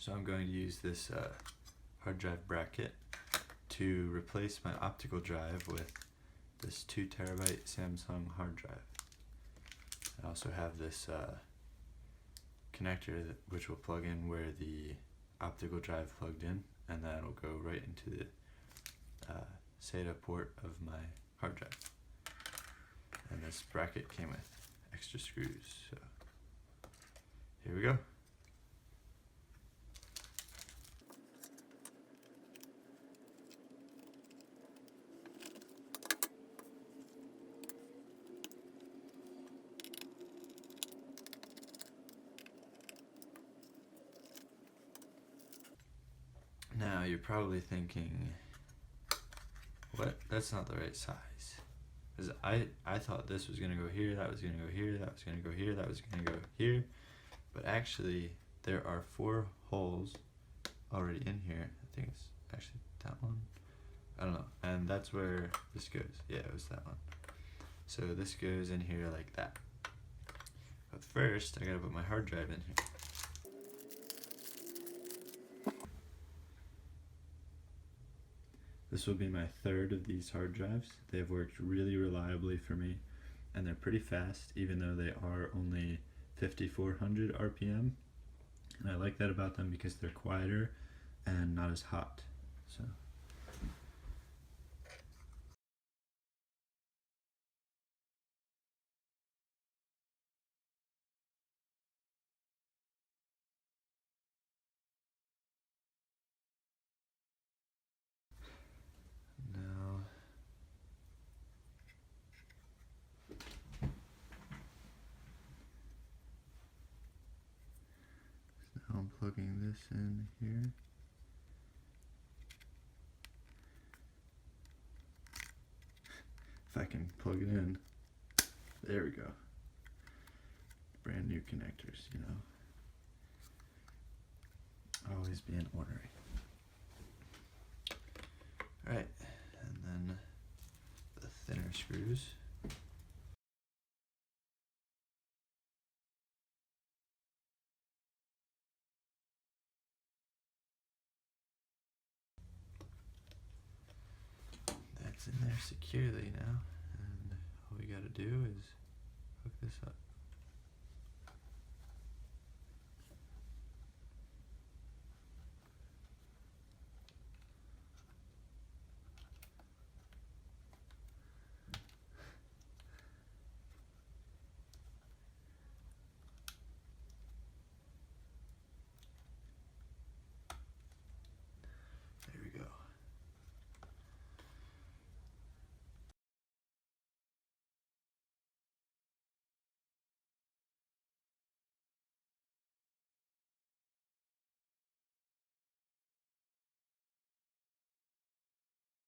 So I'm going to use this hard drive bracket to replace my optical drive with this 2 terabyte Samsung hard drive. I also have this connector which will plug in where the optical drive plugged in, and that'll go right into the SATA port of my hard drive. And this bracket came with extra screws, so here we go. Now you're probably thinking, what? That's not the right size. Because I thought this was going to go here, that was going to go here, that was going to go here, that was going to go here. But actually, there are 4 holes already in here. I think it's actually that one. I don't know. And that's where this goes. Yeah, it was that one. So this goes in here like that. But first, I gotta put my hard drive in here. This will be my 3rd of these hard drives. They've worked really reliably for me, and they're pretty fast, even though they are only 5400 RPM. And I like that about them because they're quieter and not as hot. So now I'm plugging this in here. If I can plug it in. There we go. Brand new connectors, you know. Always being ornery. Alright, and then the thinner screws. That's in there securely now, and all we gotta do is hook this up.